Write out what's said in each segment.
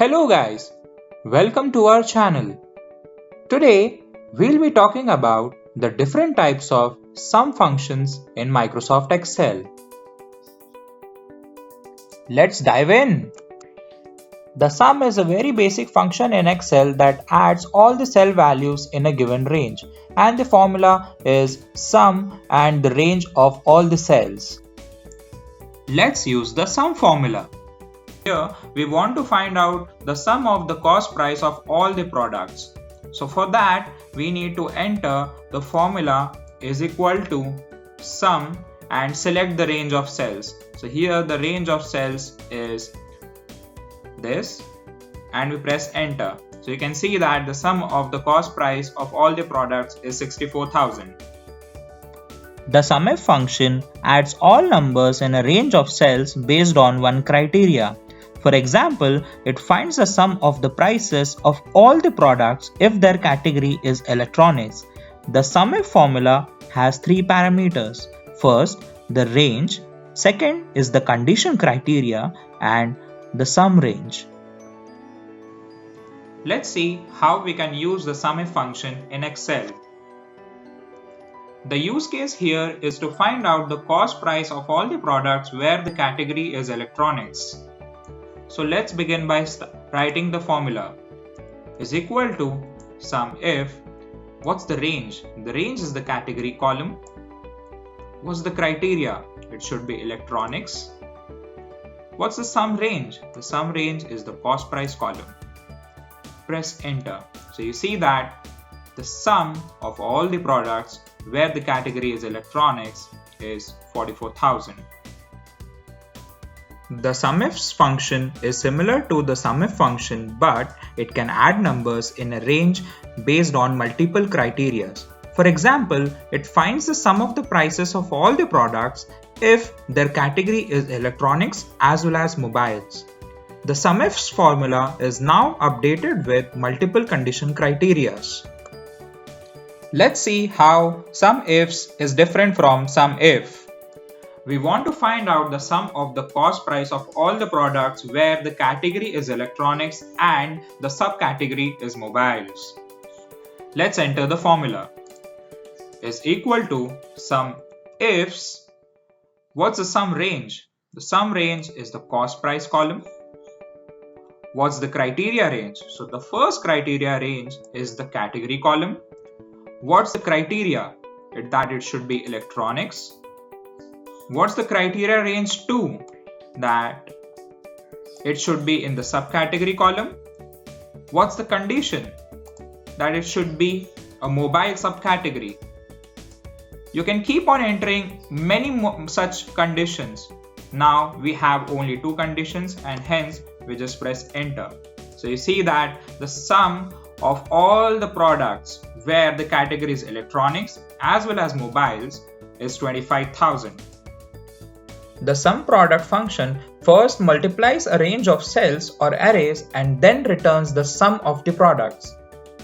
Hello guys, welcome to our channel. Today we'll be talking about the different types of sum functions in Microsoft Excel. Let's dive in. The sum is a very basic function in Excel that adds all the cell values in a given range, and the formula is sum and the range of all the cells. Let's use the sum formula. Here we want to find out the sum of the cost price of all the products. So for that we need to enter the formula is equal to sum and select the range of cells. So here the range of cells is this and we press enter. So you can see that the sum of the cost price of all the products is 64,000. The SUMIF function adds all numbers in a range of cells based on one criteria. For example, it finds the sum of the prices of all the products if their category is electronics. The SUMIF formula has three parameters. First, the range. Second is the condition criteria and the sum range. Let's see how we can use the SUMIF function in Excel. The use case here is to find out the cost price of all the products where the category is electronics. So let's begin by writing the formula is equal to sum if. What's the range? The range is the category column. What's the criteria? It should be electronics. What's the sum range? The sum range is the cost price column. Press enter. So you see that the sum of all the products where the category is electronics is 44,000. The SUMIFS function is similar to the SUMIF function, but it can add numbers in a range based on multiple criteria. For example, it finds the sum of the prices of all the products if their category is electronics as well as mobiles. The SUMIFS formula is now updated with multiple condition criteria. Let's see how SUMIFS is different from SUMIF. We want to find out the sum of the cost price of all the products where the category is electronics and the subcategory is mobiles. Let's enter the formula. Is equal to sum ifs. What's the sum range? The sum range is the cost price column. What's the criteria range? So the first criteria range is the category column. What's the criteria? That it should be electronics. What's the criteria range 2? That it should be in the subcategory column. What's the condition? That it should be a mobile subcategory. You can keep on entering many such conditions. Now we have only two conditions and hence we just press enter. So you see that the sum of all the products where the category is electronics as well as mobiles is 25,000. The SUMPRODUCT function first multiplies a range of cells or arrays and then returns the sum of the products.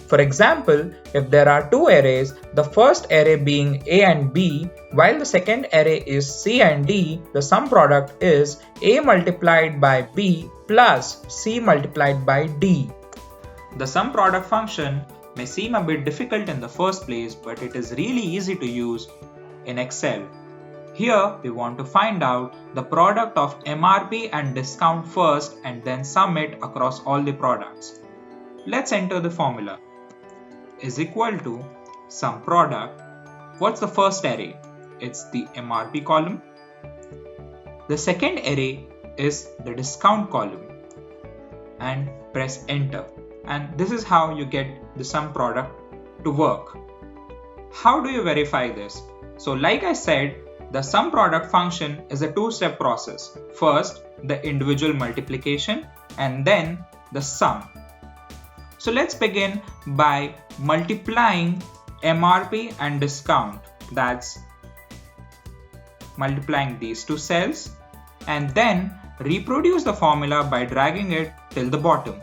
For example, if there are two arrays, the first array being A and B, while the second array is C and D, the sum product is A multiplied by B plus C multiplied by D. The SUMPRODUCT function may seem a bit difficult in the first place, but it is really easy to use in Excel. Here we want to find out the product of MRP and discount first and then sum it across all the products. Let's enter the formula. Is equal to sum product. What's the first array? It's the MRP column. The second array is the discount column. And press enter. And this is how you get the sum product to work. How do you verify this? So like I said, the SUMPRODUCT function is a two-step process. First, the individual multiplication and then the sum. So let's begin by multiplying MRP and discount. That's multiplying these two cells and then reproduce the formula by dragging it till the bottom.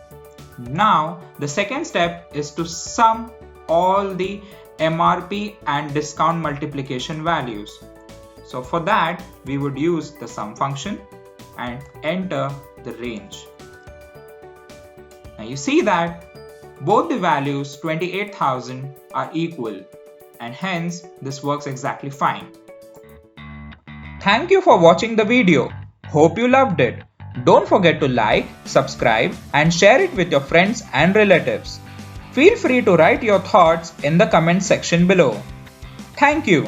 Now the second step is to sum all the MRP and discount multiplication values. So for that we would use the sum function and enter the range. Now you see that both the values 28,000 are equal, and hence this works exactly fine. Thank you for watching the video. Hope you loved it. Don't forget to like, subscribe and share it with your friends and relatives. Feel free to write your thoughts in the comment section below. Thank you.